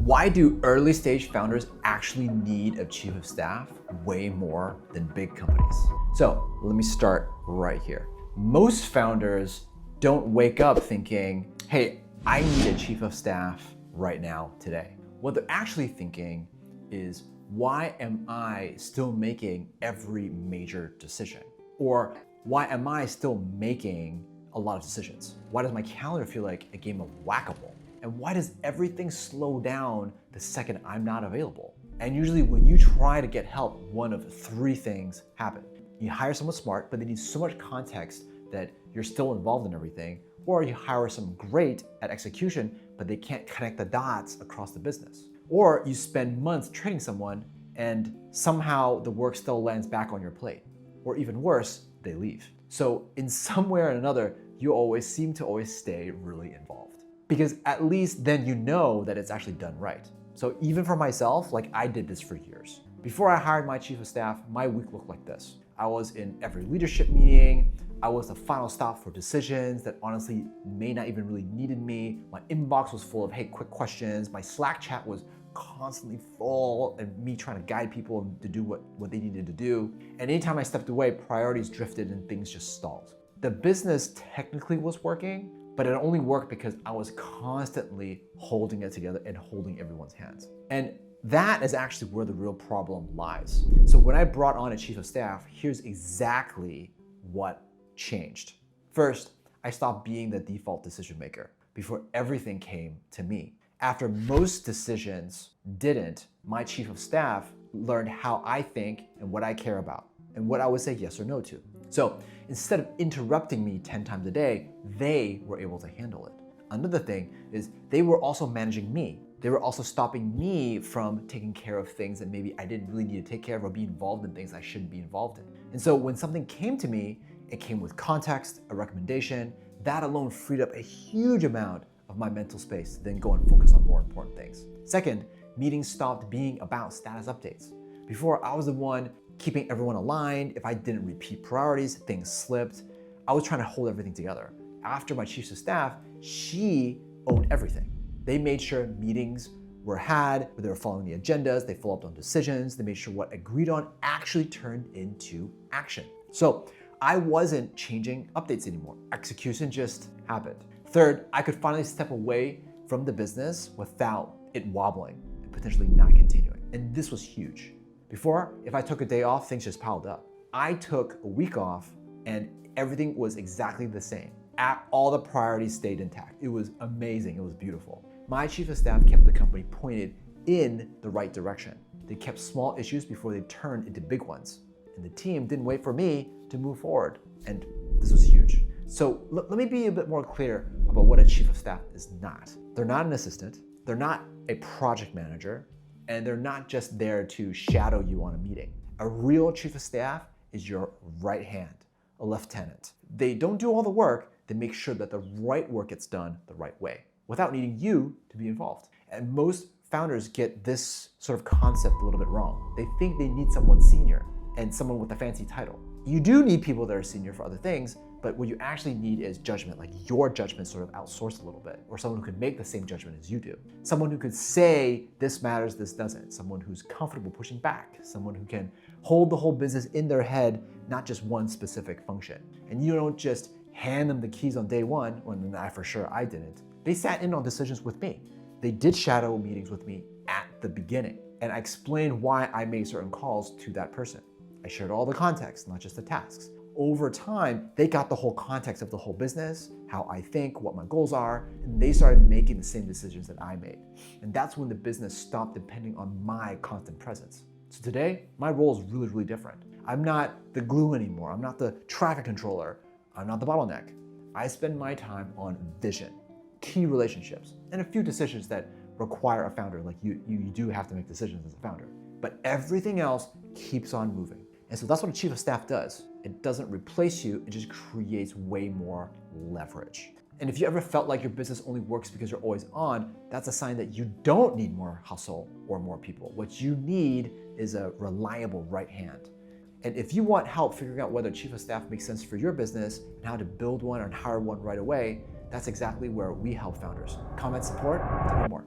Why do early stage founders actually need a chief of staff way more than big companies? So let me start right here. Most founders don't wake up thinking, hey, I need a chief of staff right now, today. What they're actually thinking is, why am I still making every major decision? Or why am I still making a lot of decisions? Why does my calendar feel like a game of whack-a-mole? And why does everything slow down the second I'm not available? And usually when you try to get help, one of three things happen. You hire someone smart, but they need so much context that you're still involved in everything, or you hire someone great at execution, but they can't connect the dots across the business. Or you spend months training someone and somehow the work still lands back on your plate. Or even worse, they leave. So in some way or another, you seem to stay really involved. Because at least then you know that it's actually done right. So even for myself, I did this for years. Before I hired my chief of staff, my week looked like this. I was in every leadership meeting. I was the final stop for decisions that honestly may not even really needed me. My inbox was full of, hey, quick questions. My Slack chat was constantly full and me trying to guide people to do what they needed to do. And anytime I stepped away, priorities drifted and things just stalled. The business technically was working, but it only worked because I was constantly holding it together and holding everyone's hands. And that is actually where the real problem lies. So when I brought on a chief of staff, here's exactly what changed. First, I stopped being the default decision maker before everything came to me. After most decisions didn't, my chief of staff learned how I think and what I care about and what I would say yes or no to. So instead of interrupting me 10 times a day, they were able to handle it. Another thing is they were also managing me. They were also stopping me from taking care of things that maybe I didn't really need to take care of or be involved in things I shouldn't be involved in. And so when something came to me, it came with context, a recommendation. That alone freed up a huge amount of my mental space to then go and focus on more important things. Second, meetings stopped being about status updates. Before, I was the one keeping everyone aligned. If I didn't repeat priorities, things slipped. I was trying to hold everything together. After my chief of staff, she owned everything. They made sure meetings were had, they were following the agendas, they followed up on decisions, they made sure what agreed on actually turned into action. So I wasn't changing updates anymore. Execution just happened. Third, I could finally step away from the business without it wobbling and potentially not continuing. And this was huge. Before, if I took a day off, things just piled up. I took a week off and everything was exactly the same. All the priorities stayed intact. It was amazing, it was beautiful. My chief of staff kept the company pointed in the right direction. They kept small issues before they turned into big ones. And the team didn't wait for me to move forward. And this was huge. So let me be a bit more clear about what a chief of staff is not. They're not an assistant. They're not a project manager. And they're not just there to shadow you on a meeting. A real chief of staff is your right hand, a lieutenant. They don't do all the work, they make sure that the right work gets done the right way, without needing you to be involved. And most founders get this sort of concept a little bit wrong. They think they need someone senior and someone with a fancy title. You do need people that are senior for other things, but what you actually need is judgment, like your judgment sort of outsourced a little bit, or someone who could make the same judgment as you do. Someone who could say, this matters, this doesn't. Someone who's comfortable pushing back. Someone who can hold the whole business in their head, not just one specific function. And you don't just hand them the keys on day one, when I didn't. They sat in on decisions with me. They did shadow meetings with me at the beginning. And I explained why I made certain calls to that person. I shared all the context, not just the tasks. Over time, they got the whole context of the whole business, how I think, what my goals are, and they started making the same decisions that I made. And that's when the business stopped depending on my constant presence. So today, my role is really, really different. I'm not the glue anymore. I'm not the traffic controller. I'm not the bottleneck. I spend my time on vision, key relationships, and a few decisions that require a founder. Like you do have to make decisions as a founder. But everything else keeps on moving. And so that's what a chief of staff does. It doesn't replace you, it just creates way more leverage. And if you ever felt like your business only works because you're always on, that's a sign that you don't need more hustle or more people. What you need is a reliable right hand. And if you want help figuring out whether chief of staff makes sense for your business and how to build one and hire one right away, that's exactly where we help founders. Comment support to know more.